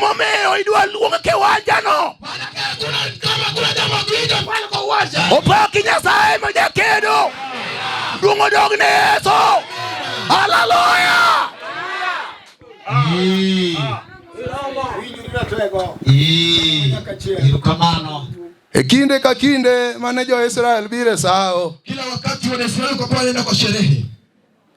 Gimomeo idwa luonga kiwanja no. Kuna jambo kuja pale kwa uwanja. Opaki Nyasaye majakedo. Dungo dogne Yesu. Hallelujah. Irukamano. Kinde ka kinde mane jo Israel bire sao. Kila wakati wana Israel kwa wanaenda kwa sherehe.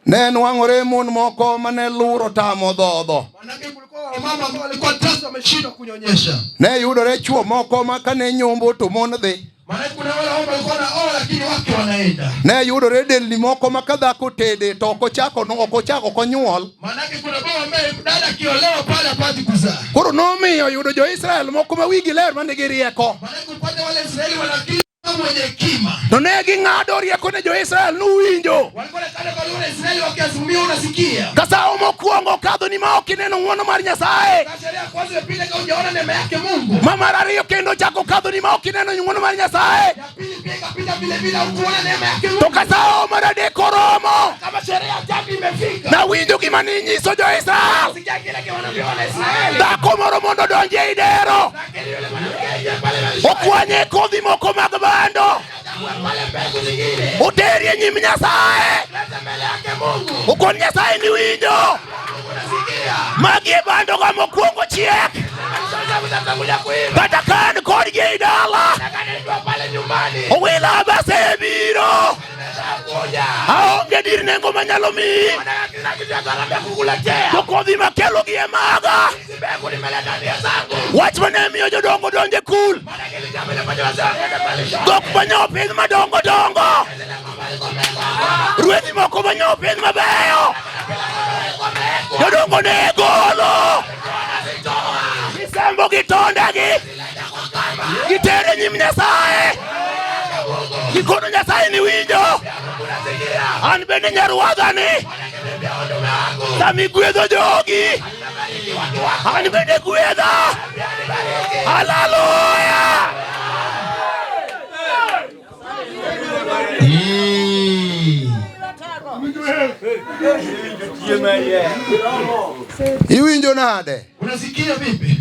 Ne nwang'ore mon moko mane luro Otamo Dhodho. Manake kulikuwa mama ambao walikuwa tasa wameshindwa kunyonyesha. Ne yudore chuo moko makane nyombo to mon dhi. Manake kuna wale ambao walikuwa na lakini wake wanaenda. Ne yudore delni moko makadhako tede to okochako konyuol. Manake kuna baba ambaye dada kiolewa pale hapati kuzaa. Koro nomiyo yudo jo Israel moko ma wigi ler mane girieko. Manake upande wale Israeli wanakili mwenye hekima. To ne ging'ado rieko ne jo Israel nuwinjo. Walikuwa kana kwa wale Israeli wakiazimia unasikia. Kasao mokuongo kadho ni ma okineno ng'wono mar Nyasaye. Sheria kwanza pile kama hujaona neema yake Mungu. Mama ariyo kendo chako kadho ni ma okineno ng'wono mar Nyasaye. Ya pili pia kapita vile ukuona neema yake Mungu. To kasao marade koromo. Kama sheria tatu imefika. Na winjo gima ninyiso jo Israel. Sikia kile kiwanaambia wana Israeli. Dhako moro mondo donje idero. Lakini yule mwanamke pale alisema. Okwanye kodhi moko mag bando. Uterie nyim Nyasaye. Ukon Nyasaye ni winjo. Magie bando ga mokwongo chiek. Kata kan kod gi idala. Owila base biro. Aonge dir nengo manyalo mi. To kodhi makelo gi e maga. Wach mane miyo jodongo donje kul. Gok manyopidh madongo dongo. Ruedhi moko manyopidh mabeyo. Jodongo ne golo. Gisembo gi tondegi. Gitere nyim Nyasaye. Gikono Nyasaye ni winjo. An bende nyarwadhani. Sami gwedho jogi. An bende gwedha. Hallelujah. Iwinjo nade? Unasikia vipi?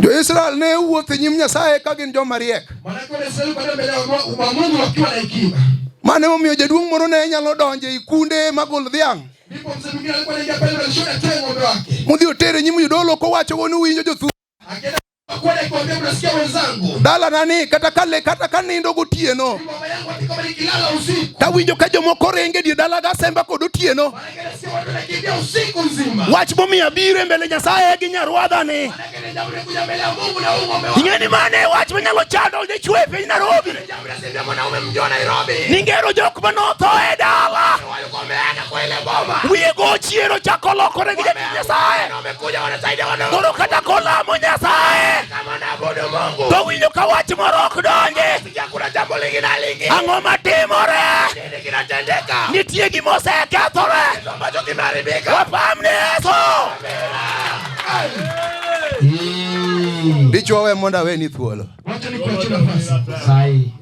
Jo Israel ne wuotho nyim Nyasaye ka gin joma riek. Manake wale Israeli kwa mbele wa Mungu wakiwa na hekima. Mane omiyo jaduong' moro ne nyalo donje ikunde magol dhiang'. Ndipo msemikia alikuwa anaingia pale na shona tena ng'ombe wake. Mudhi otere nyim jodolo kowacho go ni winjo jothu. Akaenda kwa kuambia unasikia wenzangu. Dala nani kata kanindo gotieno. Mama yangu atikoma nikilala usiku. Ta winjo ka jomoko renge die dala ga semba kod otieno. Manake nasikia watu wanakimbia usiku nzima. Wach momiyo biro mbele Nyasaye gi nyarwadhani. Manake ni jambo kuja mbele ya Mungu na ng'ombe wake. Ing'eni mane wach manyalo chando ne chwe piny Nairobi. Jambo la mwanaume mjua Nairobi. Ningero jok manotho e dala. Walikuwa wameenda kwa ile boma. Wiye go chiero chako lokore gi Nyasaye. Wamekuja wanasaidia wana. Koro kata kolamo Nyasaye. Kama naabudu Mungu. To winjo ka wach moro ok donje. Sikia kuna jambo lingine lingi. Ang'o matimore? Nini kinatendeka? Nitie gima osekethore. Ambacho kimeharibika. Wapamne Yesu. Dichwo we mondo aweni thuolo. Wacha nikuachie nafasi. Sai.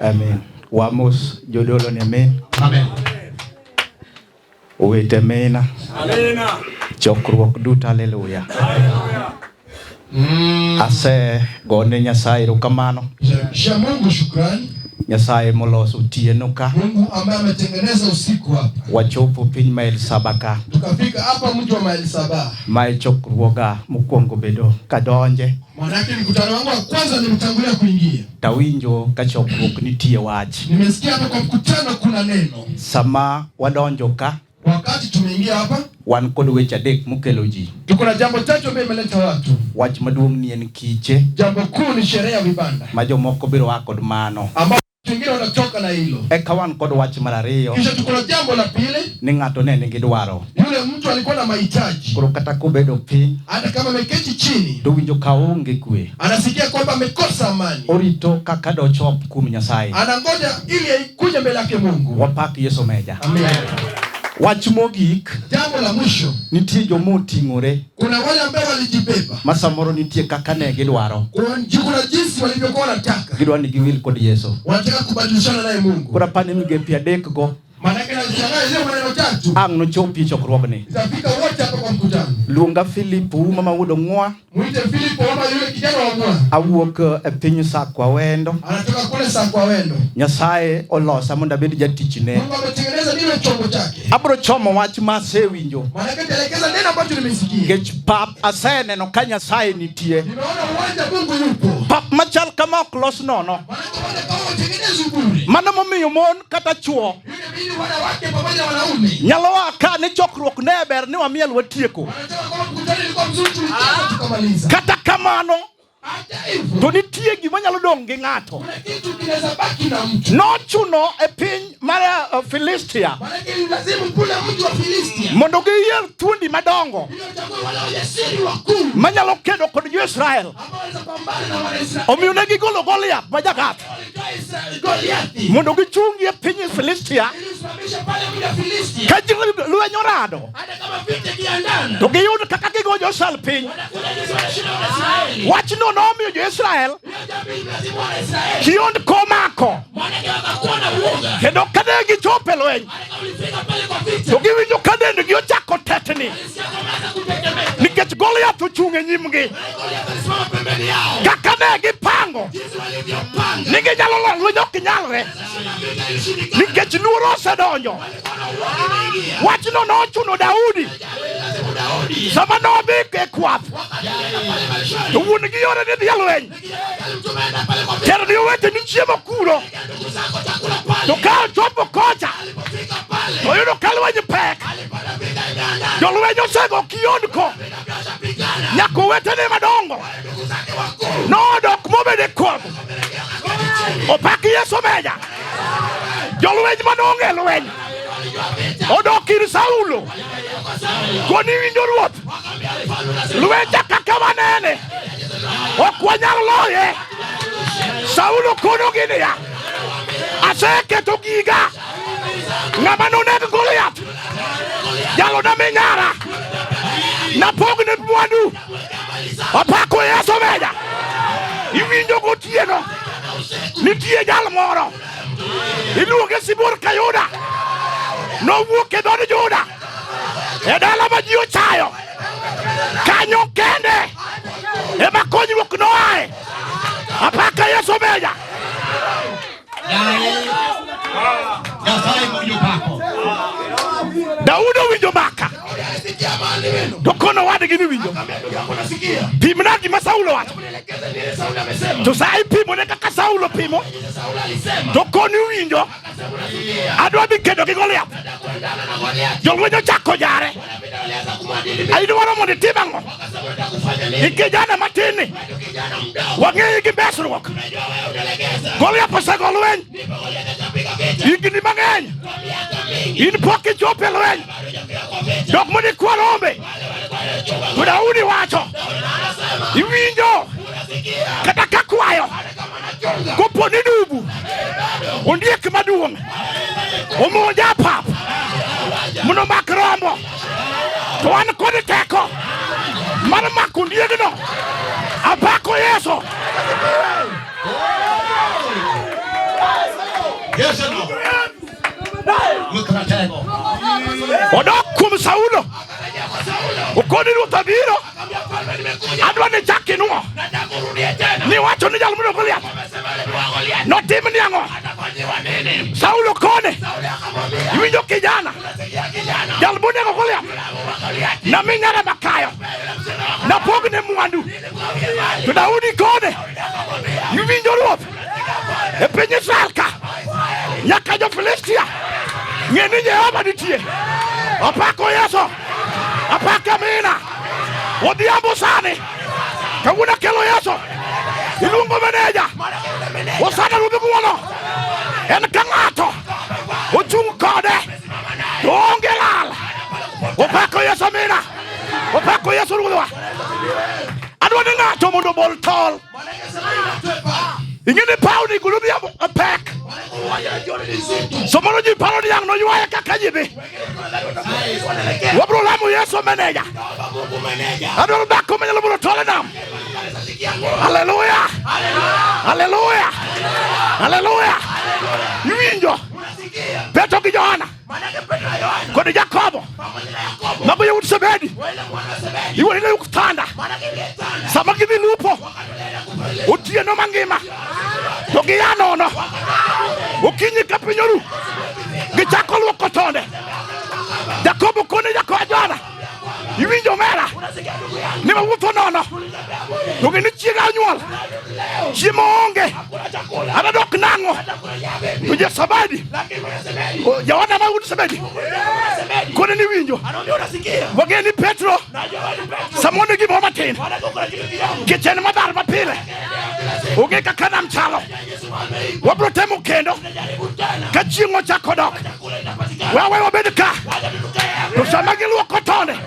Amen. Wamos jodolo ni amen. Amen. Owete mena. Amen. Chokruok duto haleluya. Ase gone Nyasaye erokamano. Sha Mungu shukrani. Nyasaye moloso otieno ka. Mungu ambaye ametengeneza usiku hapa. Wachopo piny Miel Sabaka. Tukafika hapa mji wa Miel Saba. Mae chokruoga mokwongo bedo kadonje. Manake mkutano wangu wa kwanza nilitangulia kuingia. Tawinjo ka chokruok nitie wach. Nimesikia hapa kwa mkutano kuna neno. Sama wadonjo ka. Wakati tumeingia hapa. Wan kod weche adek mokelo ji. Tuko na jambo tatu ambalo imeleta watu. Wach maduong' ni en kiche. Jambo kuu ni sherehe ya vibanda. Ma jomoko biro wa kod mano. Wengine wanatoka na hilo. Eka wan kod wach mar ariyo. Kisha tuko na jambo la pili. Ni ng'ato ne nigi dwaro. Yule mtu alikuwa na mahitaji. Koro kata kobedo piny. Hata kama ameketi chini. To winjo ka onge kwe. Anasikia kwamba amekosa amani. Orito kaka dochop kuom Nyasaye. Anangoja ili kuja mbele yake Mungu. Wapak Yesu meja. Amen. Wach mogik. Jambo la mwisho. Nitie jomo ting'ore. Kuna wale ambao walijibeba. Masamoro nitie kaka ne gidwaro. Kuna jinsi walivyokuwa wanataka. Gidwaro ni giwil kod Yesu. Wanataka kubadilishana naye Mungu. Kuna pani migepi adek go. Manake na shangaa ile maneno tatu. Ang no chopi chokruogni. Itafika wote hapa kwa mkutano. Luonga Philip mama wudo ng'wa. Muite Philip mama yule kijana wa ng'wa. Awuok e piny Sakwa Wendo. Anatoka kule Sakwa Wendo. Nyasaye olosa mondo abed jatichne. Mungu ametengeneza nilo chombo chake. Abro chomo wach ma asewinjo. Manake telekeza neno ambacho nimesikia. Gech pap aseneno ka Nyasaye nitie. Nimeona uwanja Mungu yupo. Pap machal kama ok los nono. Manake wale kama utengeneza bure. Mano momiyo mon kata chuo. Wanawake pamoja na wanaume. Nyalo waka ni chokruok ne ber ni wamiel watieko. Wanataka kama mkutano ilikuwa mzuri tukamaliza. Kata kamano to nitie gima nyalo dong' gi ng'ato. Kuna kitu kinaweza baki na mtu. Nochuno e piny mar Filistia. Manake lazima kule mji wa Filistia. Mondo giyier thuondi madongo. Wala wajasiri wakuu. Manyalo kedo kod Jo-Israel. Omiyo ne gigolo Goliath ma Jagath. Mondo gichungi e piny Filistia. Ka lweny orado. To giyud kaka gigo Jo-Israel piny. Wachno nomiyo Jo-Israel kiond komako. Kendo ka ne gichopo e lweny to giwinjo ka dendgi ochako tetni. Nikech Goliath ochung' e nyimgi. Kaka ne gipango ni ginyalo loyo lweny ok nyalre. Nikech luoro osedonjo. Wachno nochuno Daudi sama nodhi e kwath. To wuon gi yore ni dhi e lweny. Tero ni owete ni chiemo kuro. To ka ochopo kocha to yudo ka lweny pek. Jolweny osego kiondko. Nyaka owetene madongo nodok mobedo e kodho. Opaki Yesu meja. Jolweny manonge e lweny odok ir Saulo. Koni winjo ruoth. Lweja kaka manene ok wanyal loye. Saulo kono gi niya, aseketo giga. Ng'ama noneg Goliath jalo na minyara napogne mwandu. Opako Yesu meja. Iwinjo gotieno nitie jal moro iluonge Sibor Kayuda. Nowuok e dhod Juda e dala ma ji ochayo. Kanyo kende ema konyruok noae. Apaka Yesu meja. Daudi winjo maka. To kono wadgi ni winjo. Pimna gima Saulo wacho. To sai pimo ne kaka Saulo pimo. To koni winjo. Adwa bi kedo gi Goliath. Jolwenyo chako jare. Aidwaro mondo itim ang'o? Ikijana matini. Wang'eyi gi besruok. Goliath osego lweny. Higni mang'eny. In pok ichopo e lweny. Dok mondo ikwar rombe. To Daudi wacho. Iwinjo. Kata ka kwayo. Kopo ni dubu. Ondiek maduong'. Omonja pap. Mondo mak rombo. To an kod teko mar mako ondiegno. Apako Yesu. Yesu no. Odok kuom Saulo. Okoni ruoth abiro. Adwa ni chaki nuo. Ni wacho ni jal mondo Goliath. Notim ni ang'o? Saulo kone. Iwinjo kijana. Jal monego Goliath. Na minyara makayo. Na pogne mwandu. To Daudi kone. Iwinjo ruoth. E piny Israel ka. Nyaka jo Filistia. Ng'e ni Jehova nitie. Apako Yesu. Apaka mina. Odhiambo sani. Kawuono kelo Yesu. Iluongo meneja. Osana ruodh ng'wono. En ka ng'ato ochung' kode to onge lal. Opako Yesu mina. Opako Yesu ruodhwa. Adwa ni ng'ato mondo bol tol. Ing'e ni paw ni golo odhiambo pek. Somoro ji paro ni yang no yuaye kaka jibi. Wabro lamu Yesu meneja. Adoro bako menyalo bro tole nam. Hallelujah. Hallelujah. Hallelujah. Yuinjo. Petro ki Yohana. Kodi Jakobo. Mago ya utsebedi. Iwe ile ukutanda. Samaki bilupo. Utie no mangima. Togi ya nono. Ukinyi kapinyoru. Gichako luokotonde. Jakobo kone Jakobo Yohana. Iwinjo mera. Nima wuto nono. Togi ni chiga nyual. Chimo onge. Anadok nango. Tuje sabadi. Yohana ma utsebedi. Kone ni winjo. Wageni Petro. Samone gi mama tin. Kichene madar mapile. Uge kakana mchalo. Wabro temo kendo. Kachingo chakodok. Wewe wabedika. Kusama gilu okotone.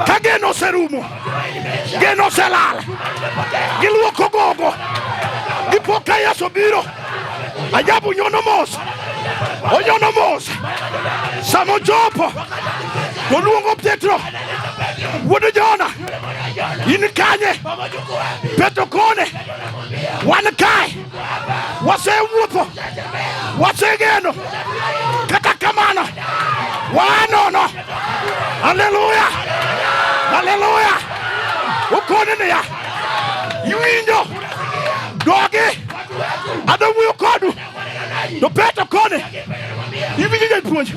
Kageno serumu. Geno selala. Gilu okogogo. Gipoka Yesu biro. Ajabu nyono mos. Onyono mos. Samo jopo. Toluongo Petro. Wuode Jona. In kanye. Petro kone. Wan kai. Wase wuotho. Wase geno. Kata kamano. Wanono. Hallelujah. Hallelujah. Ukone ne ya. Yuinjo. Doge. Adamu kodu. Do Petro kone. Ivinje puonj.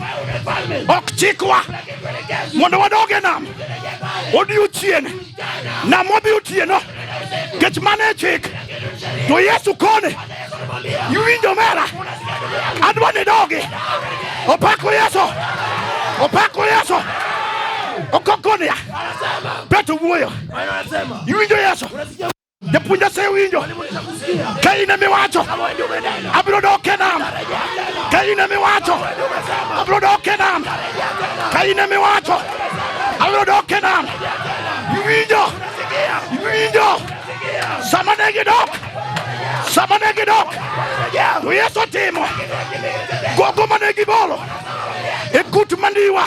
Ok chikwa. Mondo wadoge nam. Odi uchien. Na mobi utieno. Kech mane chik. Do Yesu kone. Yuinjo mera. Adwane doge. Opako Yesu. Opako Yesu. Okokone ya. Petro wuoyo. Yuinjo Yesu. Japunja se winjo. Kaine miwacho. Abro doke nam. Kaine miwacho. Abro doke nam. Kaine miwacho. Abro doke nam. Yuinjo. Yuinjo. Samanegi dok. Samanegi dok. Tu Yesu timo. Gogo manegi bolo. Ekut mandiwa.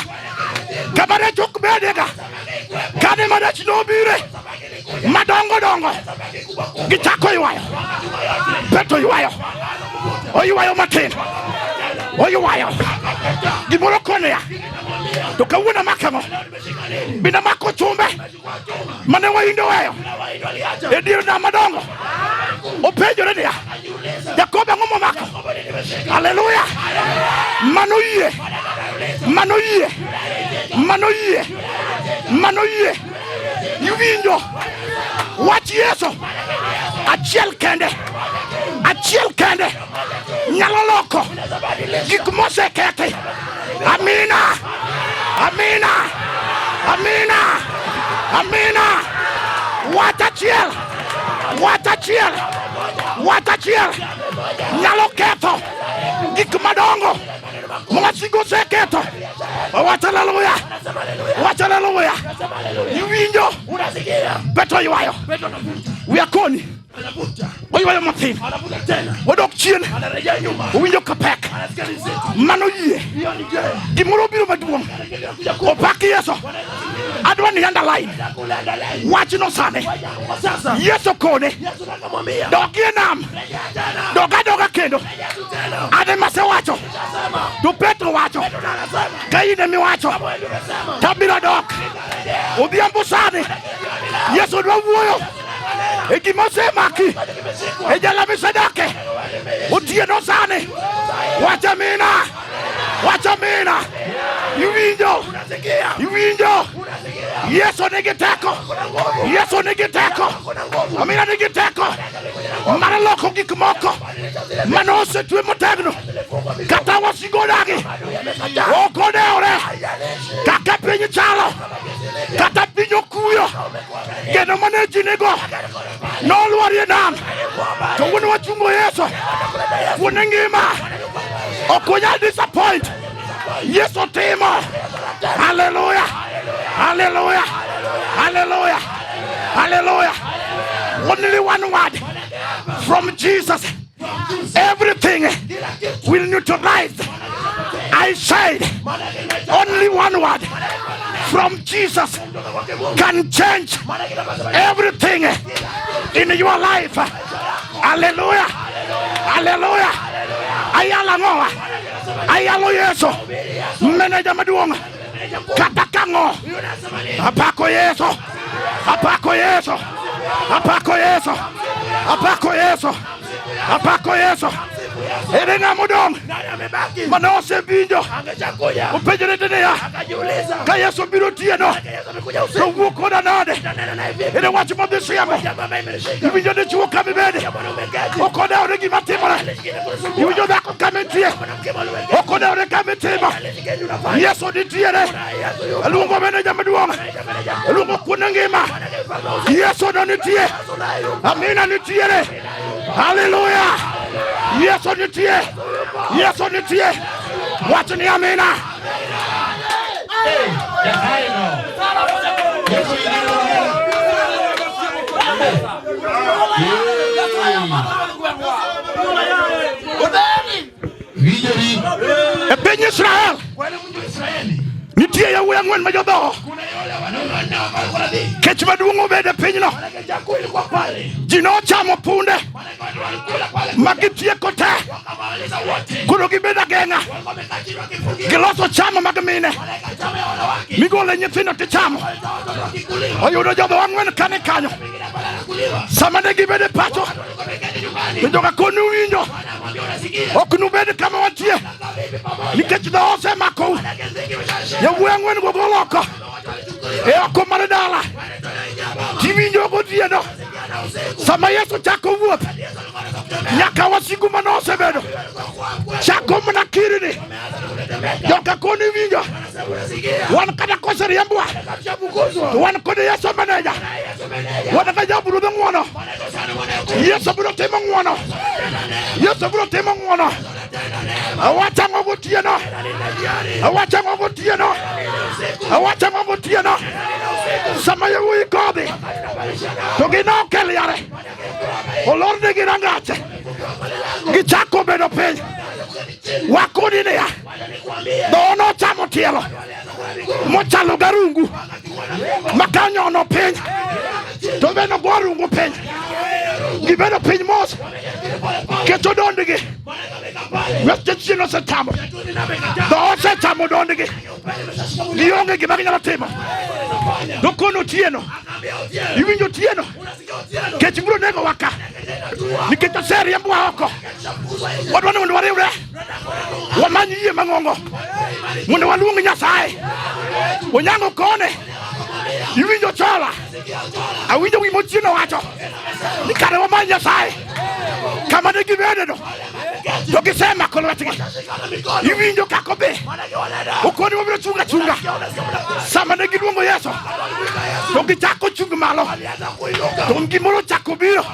Kabare chok bedega. Kane madach nobire. Madongo dongo. Gichako yuayo. Petro yuayo. Oyuayo matin. Oyuayo. Gimoro kone ya. Tukawuna makamo. Bina mako chumbe. Mane waindo wayo. Ediyo na madongo. Opejo redi ya. Jakobe ngomo mako. Hallelujah. Manoye. Manoye. Manoye. Manoye. Yuvinjo. Wach Yesu. Achiel kende. Achiel kende. Nyaloloko. Gik mose kete. Amina. Amina. Amina. Amina. Wach achiel. Wach achiel. Wach achiel. Nyalo keto. Gik madongo. Mwasigo se keto. Wach hallelujah. Wach hallelujah. Yuvinjo. Petro yuayo. Uyakoni. Oyuayo matin. Wadok chien. Uwinjo kapek. Mano yie. Gimoro biro maduong. Opaki Yesu. Adwani underline. Wach no sane. Yesu kone. Dogie nam. Doga kendo. Ade mase wacho. Du Petro wacho. Kaine mi wacho. Tabira dok. Odhiambo sane. Yesu dwa wuoyo. Eki mose maki. Ejala misedake. Utieno sane. Wacha mina. Wacha mina. Yuvinjo. Yuvinjo. Yesu nigiteko. Yesu nigiteko. Amina nigiteko. Mana loko gik moko. Mano se tue motegno. Kata wasigodagi. Okode ore. Kaka pinyi chalo. Kata pinyo kuyo. Geno mane jinego. No luari nam. To wunu wachungo Yesu. Wunengima. Okonya disappoint. Yesu timo. Hallelujah. Hallelujah. Hallelujah. Hallelujah. Only one word from Jesus. everything will neutralize. I said only one word from Jesus can change everything in your life. Hallelujah. Hallelujah. Ayala ngoa. Ayalo Yesu. Meneja maduong. Katakango. Apako Yesu. Apako Yesu. Apako Yesu. Apako Yesu. Apako Yesu. Erena mudong. Manose binjo. Upejere ya. Kaya so biro tieno. So wuko na nade. Ene wachi mabisi yamo. Ibinjo de chuo kamibede. Okoda oregi matimara. Ibinjo da ko kamentie. Okoda oregi kamentima. Yeso di tiere. Alungo meneja maduong. Alungo kunangema. Yeso do nitie. Amina nitiere. Hallelujah. Yeso nitie. Yeso nitie. Wacha ni amina. E piny Israel nitie ya wuya ngwen ma jodho kech maduong' obede pinyno ji nochamo punde magitieko te koro gibedo ageng'a giloso chamo mag mine migole nyithindo tichamo oyudo jodho ang'wen kane kanyo sama ne gibede pacho joga konu winjo ok nubed kama watie nikech dho osemako ya wuya ang'wen go goloko e oko mar dala tiwinjo godhieno sama Yesu chako wuoth nyaka wasigu manosebedo chako mana kirni joka koni winjo wan kata kose riembwa to wan kod Yesu maneja wan ka jaburu dho ng'wono Yesu biro timo ng'wono Yesu biro timo ng'wono awachang'o gotieno awachang'o gotieno awachang'o gotieno sama yawuoyi kodhi to ginokel yare olorne gi rangache gichako bedo piny wakoni niya dho nochamo tielo mochalo garungu makanyono piny to beno go rungu piny gibedo piny mos keto dondgi weche chien osetamo dho osechamo dondgi gionge gima ginyalo timo to kono tieno iwinjo tieno kech biro nego waka nikech oseriembwa oko wadwa ni mondo wariwre wamany yie mang'ongo mondo waluong Nyasaye onyango kone iwinjo chola awinjo wi mochieno wacho ni kare wamany Nyasaye kama ne gibedo to gisemako lwetgi iwinjo kako be okoni wabiro chunga sama ne giluongo Yesu to gichako chung malo to gimoro chako biro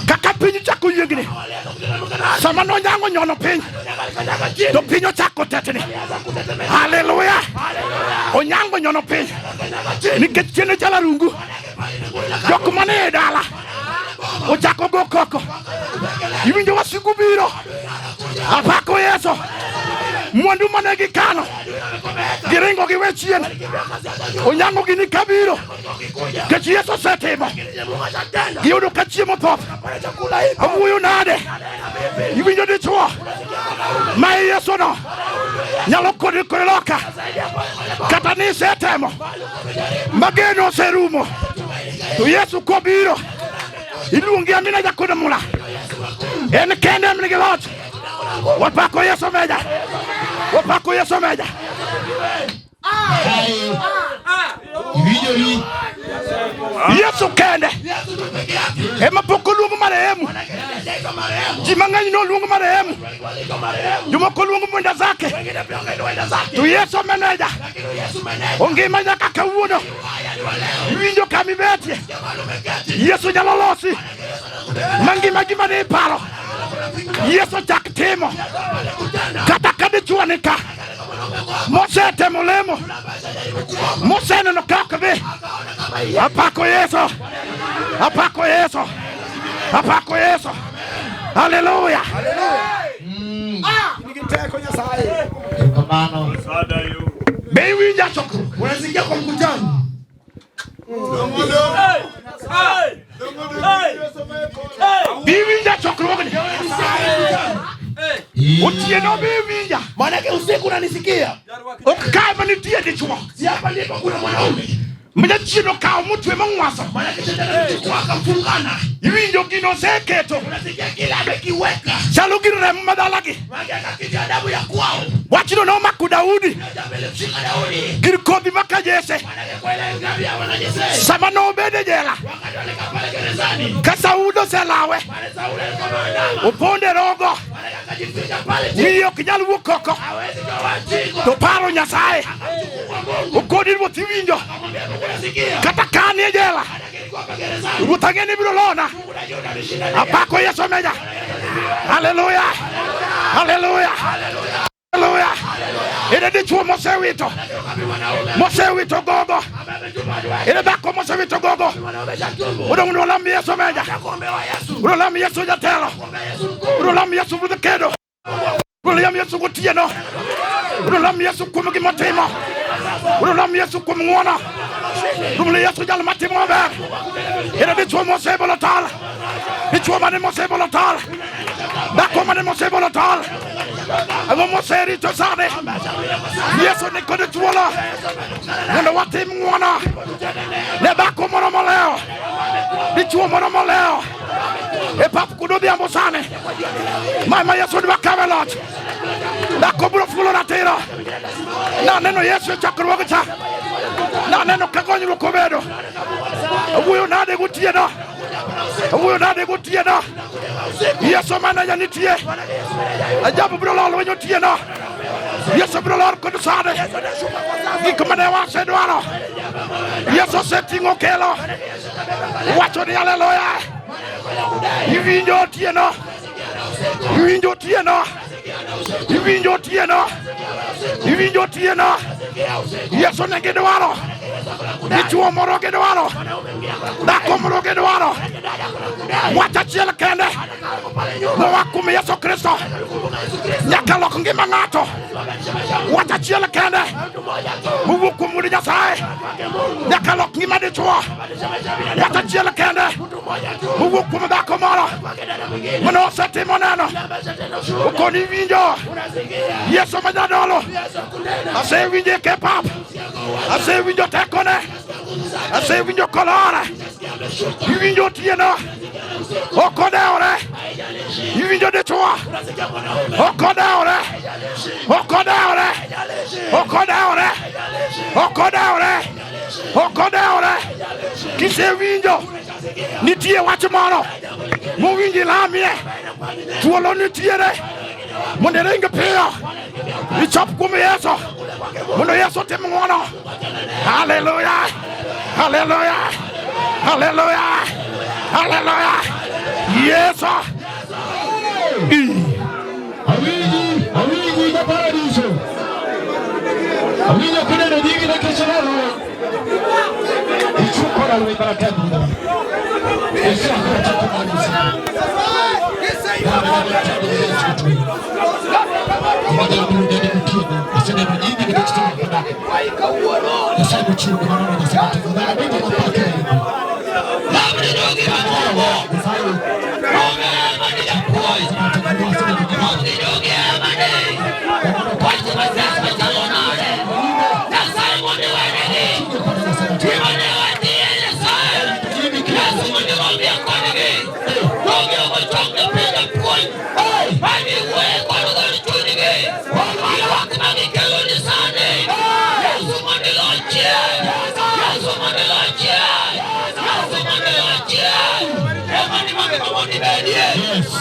kaka piny chako yiegni sama nonyango nyono piny to piny ochako tetni. Hallelujah. Onyango nyono piny nikech chiene chala rungu jok mane e dala ochako go koko iwinjo wasigu biro apako Yesu mwandu mane gikano giringo giwe chien onyango gini kabiro kech Yesu setimo giyudo ka chiemo thoth awuoyo nade iwinjo dichuo ma Yesu no nyalo kodi loka kata ni setemo mageno serumo to Yesu kobiro iluongi amina jakoda mula en kende mnigi lot wapako Yesu meja wapako Yesu meja Yesu kende ema poko luongo marehemu ji mang'eny no luongo marehemu jomoko luongo mwenda zake to Yesu meneja ongima nyaka kawuono iwinjo kami betie Yesu nyalo losi mangima gima ne iparo Yesu chak timo kata kadichwo ni ka mosetemo lemo moseneno kaka be apako Yesu apako Yesu apako Yesu Hallelujah. Nikiteko Nyasaye. Kamano. Bewi ja chokro. Unasikia kwa mkutano. Bewi ja chokro gani? Utieno bewi ja. Maana yake usiku unanisikia. Okama nitie dichwa. Si hapa ndipo kuna mwanaume. Mja chino ka mutwe mangwasa. Maana yake shetani kwa akamfungana. Iwinjo gino seketo. Unasikia kila amekiweka. Chalugire madalagi. Maana akakitia adabu ya kwao. Wachino no maku Daudi. Jabele mshika Daudi. Kirikobi makajese. Maana yake kwa ile ngabi ya wanajese. Sama no bede jela. Wakati waleka pale gerezani. Kasaudo selawe. Pale Sauli alikuwa maandama. Uponde rogo. Maana yake akajificha pale chini. Wiyo kinyalu wukoko. Hawezi kwa wajingo. To paro Nyasaye. Akamchukua Mungu. Ukodi ruoth iwinjo. Akamwambia Mungu nasikia. Kata kani jela. Maana yake ilikuwa hapa gerezani. Ruoth ang'eni biro lona. Mungu najua utamshinda nini. Apako Yesu meja. Haleluya. Haleluya. Haleluya. Ere dichuo mosewito. Mosewito gogo. Ere bako mosewito gogo. Udo lami Yesu meja. Udo lami Yesu jatelo. Udo lami Yesu budekedo. Udo lami Yesu gutieno. Udo lami Yesu kumgi Motimo. Udo lami Yesu kumngona. Udo lami Yesu jal Motimo ber. Ere dichuo mosebolo tala. Dichuo mane mosebolo tala. Bako mane mosebolo tala. Amo moseri to sane. Yesu ni kode tuola. Nendo watim ngwana. Ne bako mono moleo. Dichuo mono moleo. E pap kudo bi ambosane. Mama Yesu ni wakamelot. Bako bro fulo na tira. Na neno Yesu chakro wakacha. Na neno kagonyi lukobedo. Uyo nade gutiena. Uyo nade gutiena. Yesu mana ya nitie. Ajabu bro lalo wenyo tiena. Yesu bro lalo kodo sane. Ikumane wa sedwano. Yesu setingo kelo. Wacho ni haleluya. Iwinjo tiena. Iwinjo tiena. Iwinjo tiena. Iwinjo tiena. Yesu negedwaro. Dichuo moro gedwaro. Dako moro gedwaro. Wacha chiel kende. Mwakume Yesu Kristo. Nyaka lok ngima ng'ato. Wacha chiel kende. Mwakume muri Nyasaye. Nyaka lok ngima dichuo. Wacha chiel kende. Mwakume dako moro. Mano setimo neno. Ukoni winjo. Yesu majadolo. Ase winje kepap. Ase winjo tekone. Ase winjo kolore. Winjo tieno. Okodeore. Winjo dichuo. Okodeore. Okodeore. Okodeore. Okodeore. Okodeore. Kise winjo. Nitie wach moro. Mu winji lamie. Tuolo nitiere. Mondo ringe piyo. Ichop kuom Yesu. Mondo Yesu tim ng'wono. Hallelujah. Hallelujah. Hallelujah. Hallelujah. Yesu. Awiji na paradiso. Awiji kuna na digi na kesho. Ichukora wa barakati. Yesu akataka kabisa. Yes.